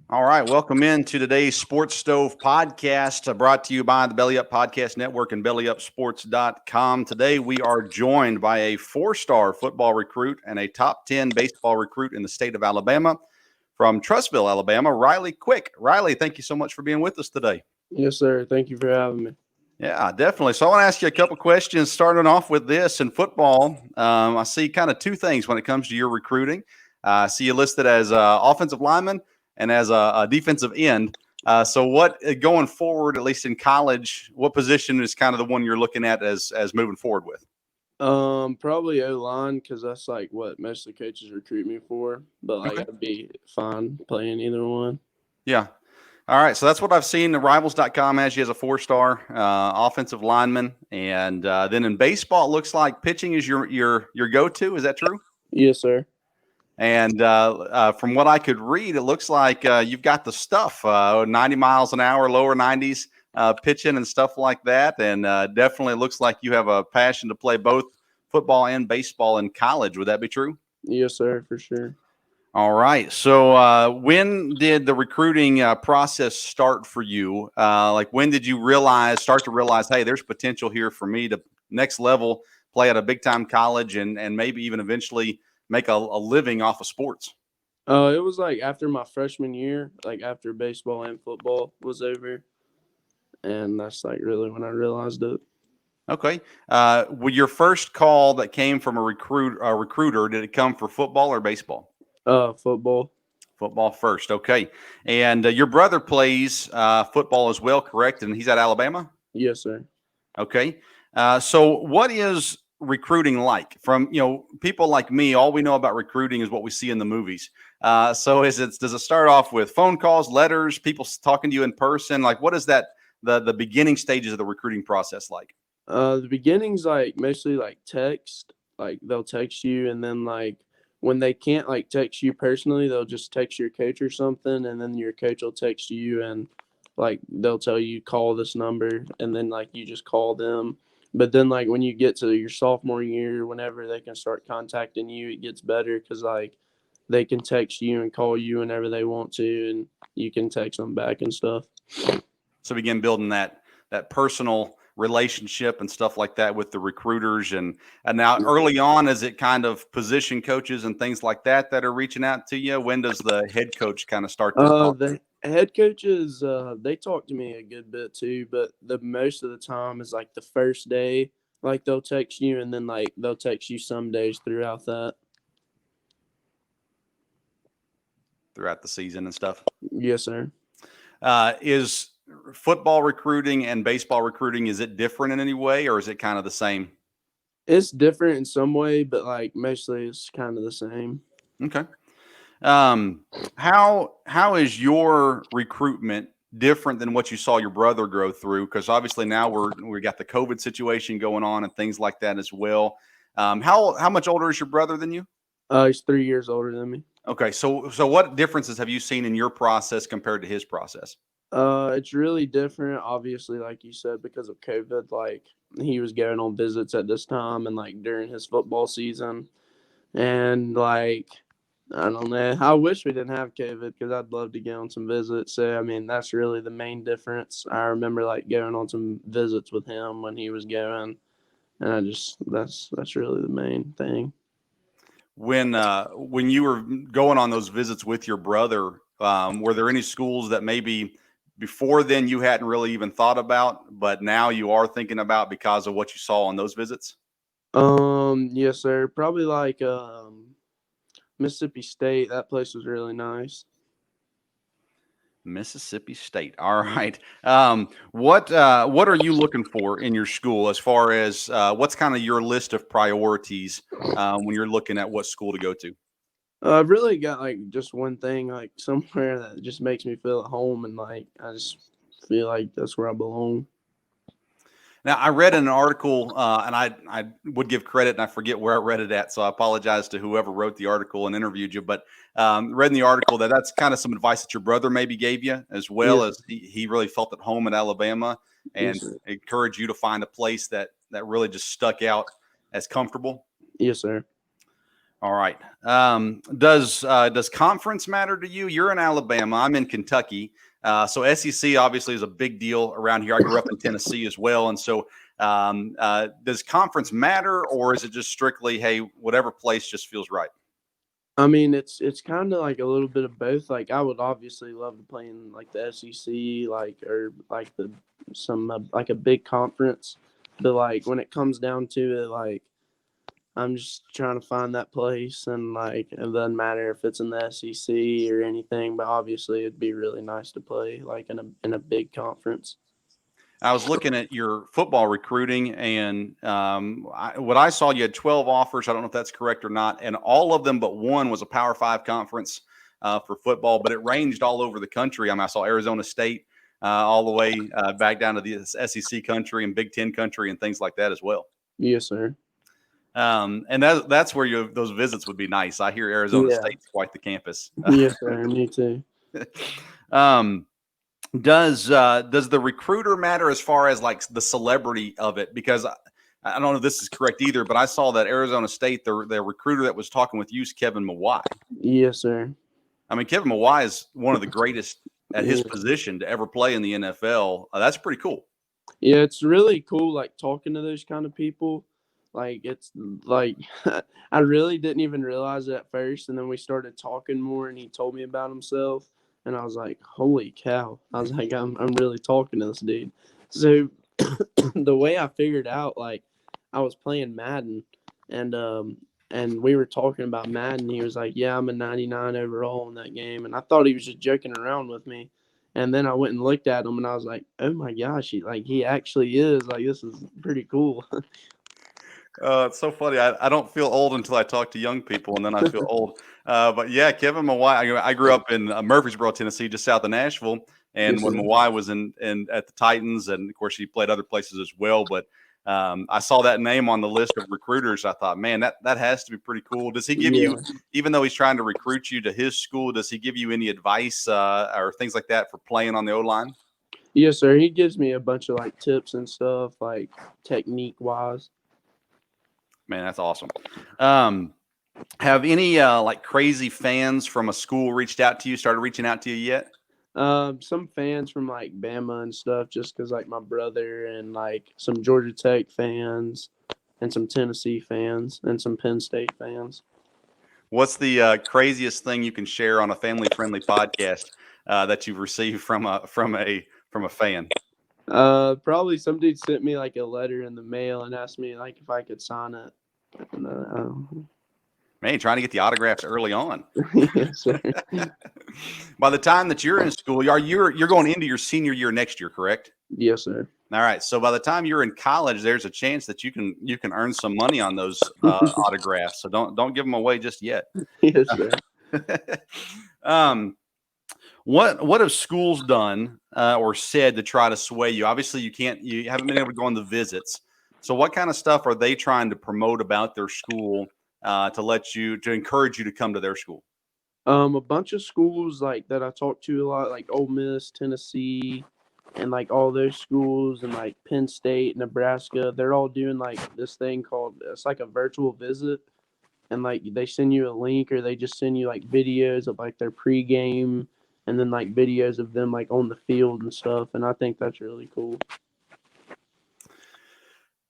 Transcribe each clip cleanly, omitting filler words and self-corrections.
All right, welcome into today's Sports Stove podcast, brought to you by the Belly Up Podcast Network and BellyUpSports.com. Today, we are joined by a four-star football recruit and a top 10 baseball recruit in the state of Alabama from Trussville, Alabama, Riley Quick. Riley, thank you so much for being with us today. Yes, sir. Thank you for having me. Yeah, definitely. So I want to ask you a couple questions, starting off with this. In football, I see kind of two things when it comes to your recruiting. I see you listed as offensive lineman and as a defensive end. So what going forward, at least in college, what position is kind of the one you're looking at as moving forward with? Probably O line because that's like what most of the coaches recruit me for. But like Okay. I'd be fine playing either one. Yeah. All right. So that's what I've seen. The Rivals.com has you as a four-star offensive lineman, and then in baseball, it looks like pitching is your go-to. Is that true? Yes, sir. And from what I could read, it looks like you've got the stuff, 90 miles an hour, lower 90s, pitching and stuff like that. And definitely looks like you have a passion to play both football and baseball in college. Would that be true? Yes, sir, for sure. All right. So when did the recruiting process start for you? Like when did you start to realize, hey, there's potential here for me to next level, play at a big time college and maybe even eventually make a living off of sports? It was like after my freshman year, like after baseball and football was over, and that's like really when I realized it. Okay. With your first call that came from a recruiter, did it come for football or baseball? Football. Football first. Okay. And your brother plays football as well, correct? And he's at Alabama? Yes, sir. Okay. So what is recruiting like? From people like me, all we know about recruiting is what we see in the movies. So does it start off with phone calls, letters, people talking to you in person? Like what is that the beginning stages of the recruiting process like? The beginning's like mostly like text. Like they'll text you, and then like when they can't like text you personally, they'll just text your coach or something, and then your coach will text you and like they'll tell you call this number, and then like you just call them. But then like when you get to your sophomore year, whenever they can start contacting you, it gets better because like they can text you and call you whenever they want to, and you can text them back and stuff. So begin building that personal relationship and stuff like that with the recruiters and now early on, is it kind of position coaches and things like that are reaching out to you? When does the head coach kind of start to talk? The head coaches, they talk to me a good bit too, but the most of the time is like the first day, like they'll text you, and then like they'll text you some days throughout that. Throughout the season and stuff? Yes, sir. Is football recruiting and baseball recruiting, is it different in any way or is it kind of the same? It's different in some way, but like mostly it's kind of the same. Okay. Um, how is your recruitment different than what you saw your brother grow through? Because obviously now we got the COVID situation going on and things like that as well. How much older is your brother than you? He's 3 years older than me. Okay, so what differences have you seen in your process compared to his process? It's really different, obviously, like you said, because of COVID. Like he was going on visits at this time and like during his football season, and like I don't know. I wish we didn't have COVID because I'd love to go on some visits. So I mean, that's really the main difference. I remember like going on some visits with him when he was going, and I just that's really the main thing. When you were going on those visits with your brother, were there any schools that maybe before then you hadn't really even thought about, but now you are thinking about because of what you saw on those visits? Yes, sir. Probably like Mississippi State. That place was really nice. Mississippi State. All right. What are you looking for in your school as far as what's kind of your list of priorities when you're looking at what school to go to? I've really got like just one thing, like somewhere that just makes me feel at home, and like I just feel like that's where I belong. Now, I read in an article, and I would give credit, and I forget where I read it at, so I apologize to whoever wrote the article and interviewed you. But read in the article that that's kind of some advice that your brother maybe gave you, as well Yes, as he really felt at home in Alabama and yes, sir. encouraged you to find a place that really just stuck out as comfortable. Yes, sir. All right. Does conference matter to you? You're in Alabama. I'm in Kentucky. So SEC obviously is a big deal around here. I grew up in Tennessee as well, and so does conference matter, or is it just strictly, hey, whatever place just feels right? I mean, it's kind of like a little bit of both. Like, I would obviously love to play in like the SEC, like or like the some like a big conference, but like when it comes down to it, like I'm just trying to find that place, and like it doesn't matter if it's in the SEC or anything. But obviously, it'd be really nice to play like in a big conference. I was looking at your football recruiting, and what I saw, you had 12 offers. I don't know if that's correct or not, and all of them but one was a Power Five conference for football. But it ranged all over the country. I mean, I saw Arizona State all the way back down to the SEC country and Big Ten country and things like that as well. Yes, sir. And that's where those visits would be nice. I hear Arizona Yeah. State's quite the campus. Yes, sir. Me too. um, does the recruiter matter as far as like the celebrity of it? Because I don't know if this is correct either, but I saw that Arizona State, their recruiter that was talking with you is Kevin Mawai. Yes, sir. I mean, Kevin Mawai is one of the greatest at his position to ever play in the NFL. That's pretty cool. Yeah, it's really cool, like talking to those kind of people. Like it's like I really didn't even realize it at first, and then we started talking more, and he told me about himself, and I was like, "Holy cow!" I was like, "I'm really talking to this dude." So the way I figured out, like, I was playing Madden, and we were talking about Madden. He was like, "Yeah, I'm a 99 overall in that game," and I thought he was just joking around with me. And then I went and looked at him, and I was like, "Oh my gosh, he actually is like this is pretty cool." It's so funny. I don't feel old until I talk to young people, and then I feel old. But yeah, Kevin Mawai. I grew up in Murfreesboro, Tennessee, just south of Nashville. And Yes, when sir. Mawai was in at the Titans, and of course he played other places as well. But I saw that name on the list of recruiters. I thought, man, that has to be pretty cool. Does he give Yeah. you, even though he's trying to recruit you to his school, does he give you any advice or things like that for playing on the O line? Yes, sir. He gives me a bunch of like tips and stuff, like technique wise. Man, that's awesome. Have any like crazy fans from a school reached out to you, started reaching out to you yet? Some fans from like Bama and stuff, just because like my brother and like some Georgia Tech fans and some Tennessee fans and some Penn State fans. What's the craziest thing you can share on a family-friendly podcast that you've received from a fan? Probably some dude sent me like a letter in the mail and asked me like if I could sign it. And, Man, trying to get the autographs early on. yes, sir. By the time that you're in school, you're going into your senior year next year, correct? Yes, sir. All right. So by the time you're in college, there's a chance that you can earn some money on those autographs. So don't give them away just yet. Yes, sir. um, what have schools done or said to try to sway you? Obviously, you haven't been able to go on the visits. So what kind of stuff are they trying to promote about their school to encourage you to come to their school? A bunch of schools like that I talk to a lot, like Ole Miss, Tennessee, and like all those schools, and like Penn State, Nebraska. They're all doing like this thing called it's like a virtual visit, and like they send you a link or they just send you like videos of like their pregame, and then like videos of them like on the field and stuff. And I think that's really cool.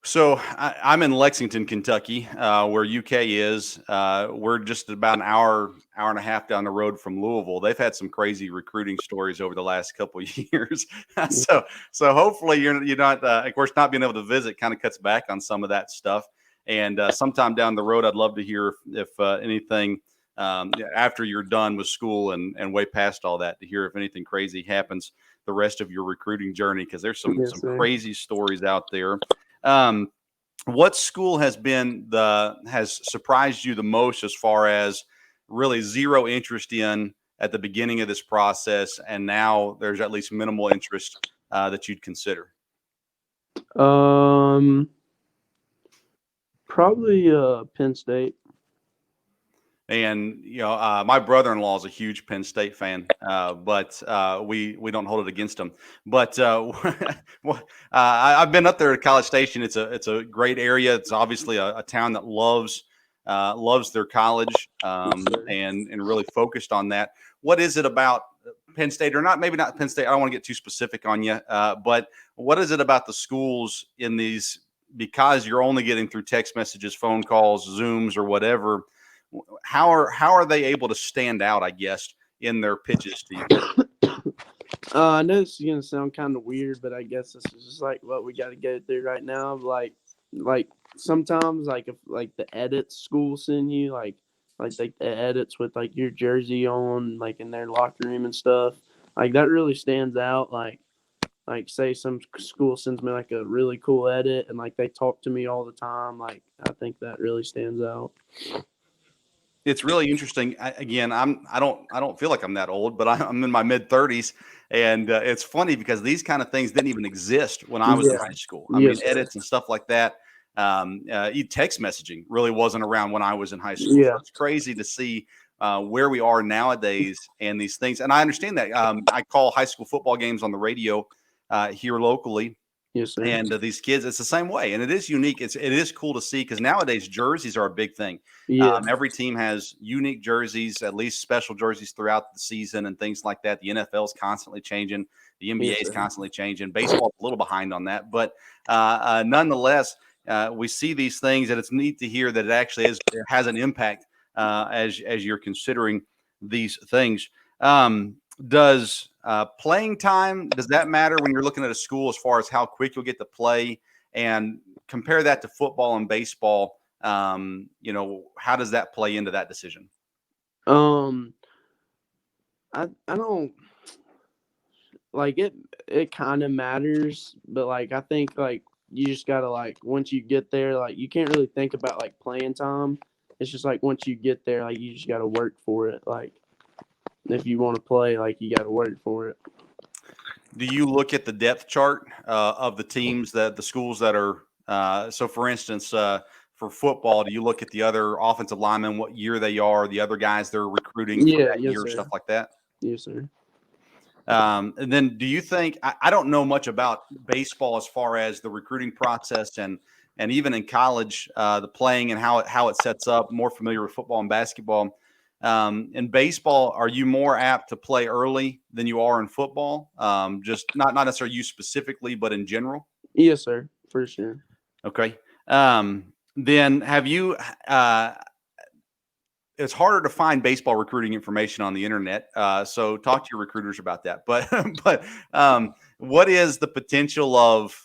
So I'm in Lexington, Kentucky, where UK is. We're just about an hour and a half down the road from Louisville. They've had some crazy recruiting stories over the last couple of years. so hopefully you're not, of course, not being able to visit kind of cuts back on some of that stuff. And sometime down the road, I'd love to hear if anything after you're done with school and way past all that, to hear if anything crazy happens the rest of your recruiting journey, because there's some crazy stories out there. What school has surprised you the most as far as really zero interest in at the beginning of this process, and now there's at least minimal interest that you'd consider? Probably Penn State. And my brother-in-law is a huge Penn State fan, but we don't hold it against him. But I've been up there at College Station. It's a great area. It's obviously a town that loves loves their college, sir. and really focused on that. What is it about Penn State, or not? Maybe not Penn State. I don't want to get too specific on you, but what is it about the schools in these? Because you're only getting through text messages, phone calls, Zooms, or whatever. How are they able to stand out, I guess, in their pitches to you? I know this is gonna sound kind of weird, but I guess this is just like what we got to go through right now. Like sometimes, like if like the edits school send you, like the edits with like your jersey on, like in their locker room and stuff, like that really stands out. Like say some school sends me like a really cool edit, and like they talk to me all the time. Like I think that really stands out. It's really interesting. I don't feel like I'm that old, but I'm in my mid-30s, and it's funny because these kind of things didn't even exist when I was in Yeah. high school. I mean, Yes, sir. edits and stuff like that. Text messaging really wasn't around when I was in high school. So Yeah. it's crazy to see where we are nowadays and these things. And I understand that. I call high school football games on the radio here locally. Yes, sir. And these kids, it's the same way, and it is unique. It is cool to see because nowadays jerseys are a big thing. Yeah. Every team has unique jerseys, at least special jerseys throughout the season and things like that. The NFL is constantly changing. The NBA Yes, is sir. constantly changing. Baseball's a little behind on that, but nonetheless, we see these things, and it's neat to hear that it actually has an impact as you're considering these things. Does playing time, does that matter when you're looking at a school as far as how quick you'll get to play, and compare that to football and baseball? How does that play into that decision? I don't like it. It kind of matters, but like I think like you just gotta like once you get there, like you can't really think about like playing time. It's just like once you get there, like you just gotta work for it. Like if you want to play, like you gotta work for it. Do you look at the depth chart of the teams, that the schools that are so for instance, for football, do you look at the other offensive linemen, what year they are, the other guys they're recruiting for Yeah. that Yes, year, sir. stuff like that? Yes, sir. And then do you think, I don't know much about baseball as far as the recruiting process and even in college, the playing and how it sets up, more familiar with football and basketball. In baseball, are you more apt to play early than you are in football? Just not necessarily you specifically, but in general? Yes, sir. For sure. Okay. Then have you it's harder to find baseball recruiting information on the internet. So talk to your recruiters about that. But what is the potential of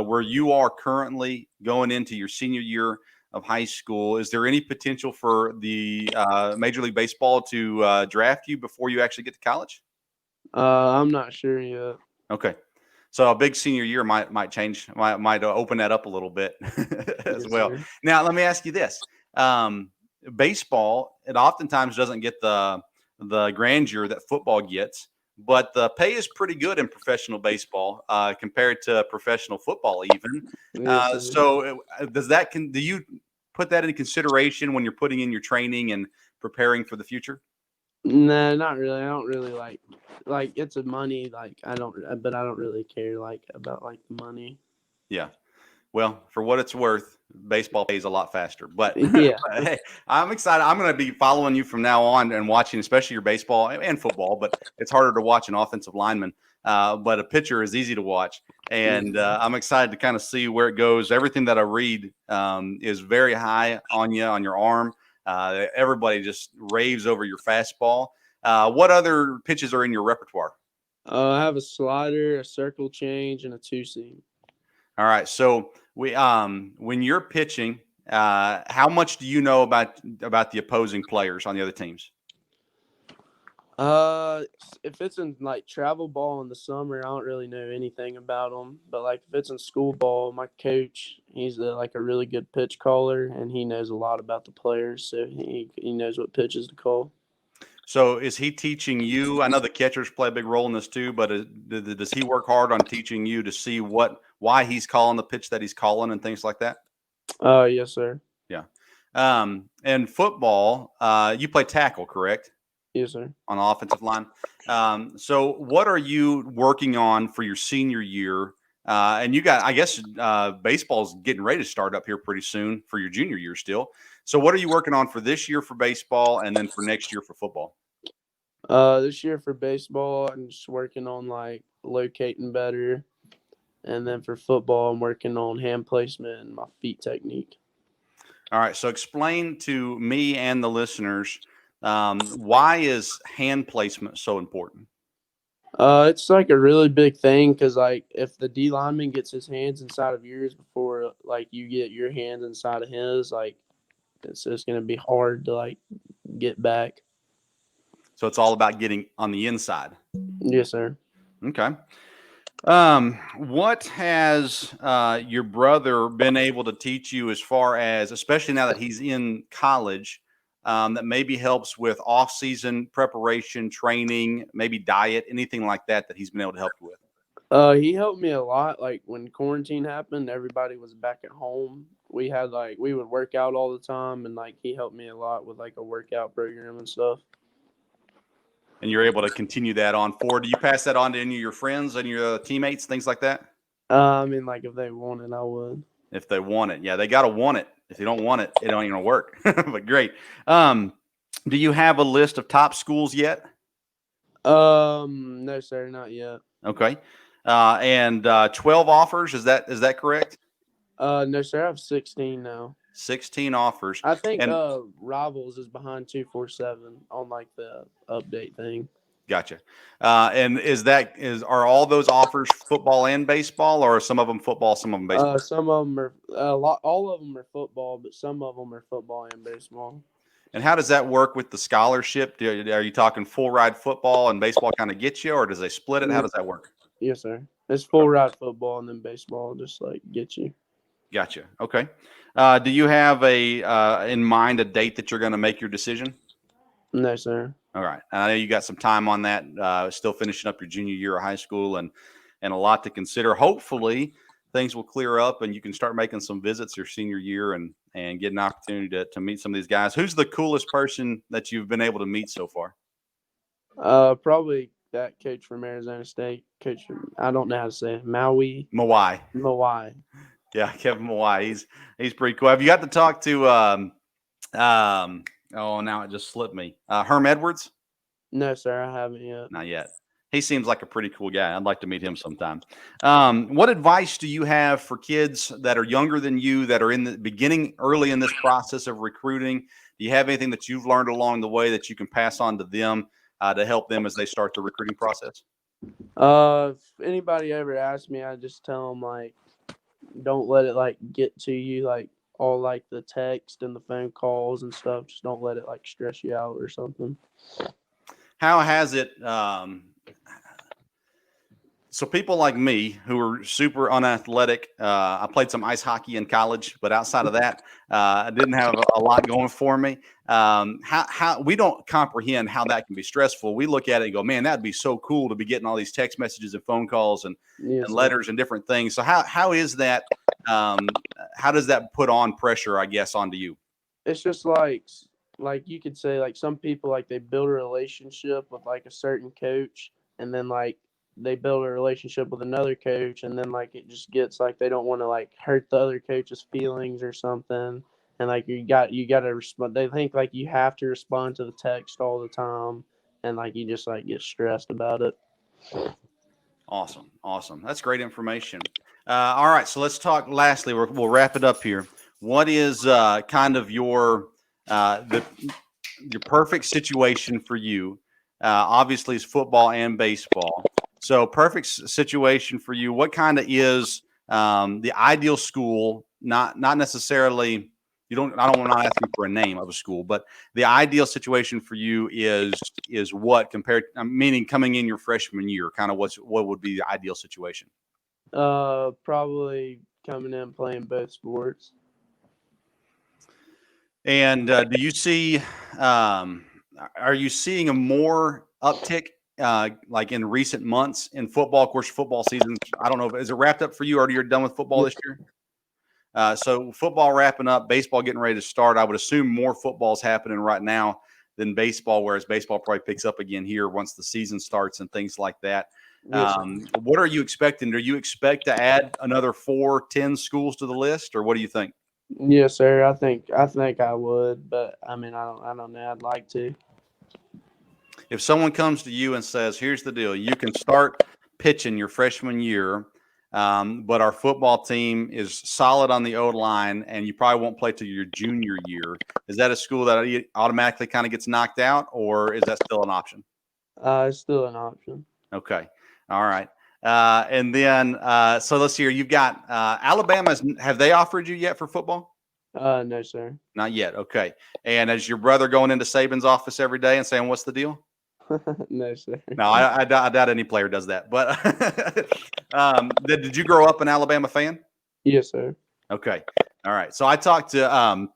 where you are currently going into your senior year of high school? Is there any potential for the Major League Baseball to draft you before you actually get to college? I'm not sure yet. Okay. So a big senior year might change, might open that up a little bit as Yes, well. sir. Now, let me ask you this. Baseball, it oftentimes doesn't get the grandeur that football gets, but the pay is pretty good in professional baseball compared to professional football even. Yes, sir. So do you put that into consideration when you're putting in your training and preparing for the future? No, not really. I don't really like it's a money but I don't really care like about like the money. Yeah. Well, for what it's worth, baseball pays a lot faster. But, Yeah. but hey, I'm excited. I'm going to be following you from now on and watching, especially your baseball and football. But it's harder to watch an offensive lineman. But a pitcher is easy to watch, and I'm excited to kind of see where it goes. Everything that I read is very high on you, on your arm. Everybody just raves over your fastball. What other pitches are in your repertoire? I have a slider, a circle change, and a two seam. All right. So when you're pitching, how much do you know about the opposing players on the other teams? If it's in like travel ball in the summer, I don't really know anything about them. But like if it's in school ball, my coach, he's like a really good pitch caller, and he knows a lot about the players, so he knows what pitches to call. So is he teaching you? I know the catchers play a big role in this too, but does he work hard on teaching you to see why he's calling the pitch that he's calling and things like that? Yes, sir. Yeah. And football, you play tackle, correct? Yes, sir. On the offensive line. So what are you working on for your senior year? And you got, I guess, baseball's getting ready to start up here pretty soon for your junior year still. So what are you working on for this year for baseball and then for next year for football? This year for baseball, I'm just working on like locating better, and then for football, I'm working on hand placement and my feet technique. All right. So explain to me and the listeners, why is hand placement so important? It's like a really big thing because like if the D lineman gets his hands inside of yours before like you get your hands inside of his, like it's just gonna be hard to like get back. So it's all about getting on the inside. Yes, sir. Okay. What has your brother been able to teach you as far as, especially now that he's in college, that maybe helps with off-season preparation, training, maybe diet, anything like that that he's been able to help you with? He helped me a lot. Like when quarantine happened, everybody was back at home. We had like we would work out all the time, and like he helped me a lot with like a workout program and stuff. And you're able to continue that on forward. Do you pass that on to any of your friends and your teammates, things like that? I mean, like if they wanted, I would. If they want it. Yeah, they got to want it. If they don't want it, it don't even work. But great. Do you have a list of top schools yet? No, sir, not yet. Okay. And 12 offers, is that correct? No, sir, I have 16 now. 16 offers. I think And Rivals is behind 247 on like the update thing. gotcha. And are all those offers football and baseball, or are some of them football, some of them baseball? Some of them are all of them are football, but some of them are football and baseball. And how does that work with the scholarship? Are you talking full ride football and baseball kind of get you, or does they split it? How does that work? Yes, sir. It's full ride football and then baseball just like get you. Gotcha. Okay. Do you have in mind a date that you're going to make your decision? No, sir. All right. I know you got some time on that. Still finishing up your junior year of high school, and a lot to consider. Hopefully, things will clear up, and you can start making some visits your senior year, and get an opportunity to meet some of these guys. Who's the coolest person that you've been able to meet so far? Probably that coach from Arizona State. Coach, I don't know how to say it. Maui. Yeah, Kevin Mawai. He's pretty cool. Have you got to talk to oh, now it just slipped me. Herm Edwards? No, sir, I haven't yet. Not yet. He seems like a pretty cool guy. I'd like to meet him sometime. What advice do you have for kids that are younger than you, that are in the beginning, early in this process of recruiting? Do you have anything that you've learned along the way that you can pass on to them to help them as they start the recruiting process? If anybody ever asks me, I just tell them like, don't let it like get to you, like all like the text and the phone calls and stuff. Just don't let it like stress you out or something. How has it? So people like me who are super unathletic, I played some ice hockey in college, but outside of that, I didn't have a lot going for me. How we don't comprehend how that can be stressful. We look at it and go, man, that'd be so cool to be getting all these text messages and phone calls and letters and different things. So how is that? How does that put on pressure, I guess, onto you? It's just like you could say like some people like they build a relationship with like a certain coach, and then like they build a relationship with another coach, and then like it just gets like they don't want to like hurt the other coach's feelings or something, and like you got to respond. They think like you have to respond to the text all the time, and like you just like get stressed about it. Awesome. That's great information. All right, so let's talk. Lastly, we'll wrap it up here. What is kind of your perfect situation for you? Obviously, it's football and baseball. So perfect situation for you. What kind of is the ideal school? Not necessarily. I don't want to ask you for a name of a school, but the ideal situation for you is what compared? Meaning coming in your freshman year, kind of what would be the ideal situation? Probably coming in playing both sports. And do you see? Are you seeing a more uptick? Like in recent months in football. Of course, football season, I don't know, is it wrapped up for you, or you're done with football this year? So football wrapping up, baseball getting ready to start. I would assume more football's happening right now than baseball, whereas baseball probably picks up again here once the season starts and things like that. What are you expecting? Do you expect to add another 4-10 schools to the list, or what do you think? Yes, sir. I think I would, but I mean, I don't know. I'd like to. If someone comes to you and says, "Here's the deal: you can start pitching your freshman year, but our football team is solid on the O line, and you probably won't play till your junior year," is that a school that automatically kind of gets knocked out, or is that still an option? It's still an option. Okay, all right. And then, so let's see here. You've got Alabama's. Have they offered you yet for football? No, sir. Not yet. Okay. And as your brother going into Saban's office every day and saying, "What's the deal?" No, sir. No, I doubt any player does that. But did you grow up an Alabama fan? Yes, sir. Okay. All right. So I talked to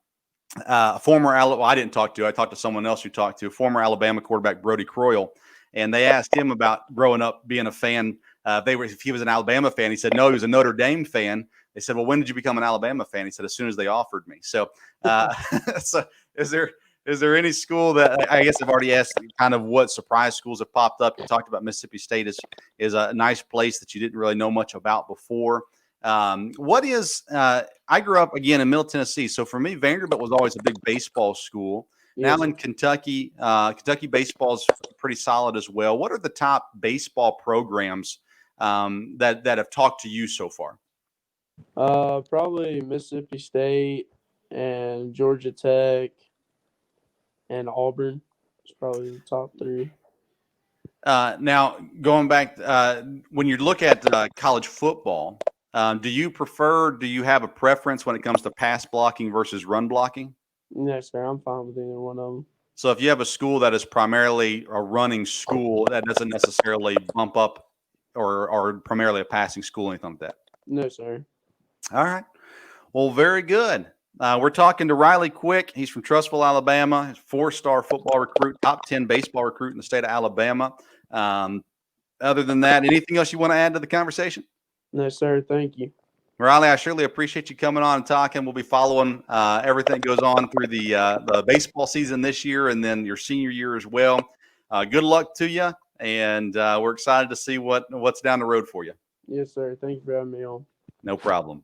former Alabama. Well, I didn't talk to. I talked to someone else who talked to former Alabama quarterback Brody Croyle, and they asked him about growing up being a fan. If he was an Alabama fan, he said no, he was a Notre Dame fan. They said, "Well, when did you become an Alabama fan?" He said, "As soon as they offered me." So, so is there any school that I guess I've already asked kind of what surprise schools have popped up? You talked about Mississippi State is a nice place that you didn't really know much about before. What is I grew up again in Middle Tennessee, so for me, Vanderbilt was always a big baseball school. Now Yes. in Kentucky, Kentucky baseball is pretty solid as well. What are the top baseball programs that have talked to you so far? Probably Mississippi State and Georgia Tech and Auburn. It's probably the top three. Now, going back, when you look at college football, do you have a preference when it comes to pass blocking versus run blocking? No, sir. I'm fine with either one of them. So if you have a school that is primarily a running school, that doesn't necessarily bump up or primarily a passing school, anything like that. No, sir. All right. Well, very good. We're talking to Riley Quick. He's from Trussville, Alabama. He's a four-star football recruit, top 10 baseball recruit in the state of Alabama. Other than that, anything else you want to add to the conversation? No, sir. Thank you. Riley, I surely appreciate you coming on and talking. We'll be following everything that goes on through the baseball season this year and then your senior year as well. Good luck to you, and we're excited to see what's down the road for you. Yes, sir. Thank you for having me on. No problem.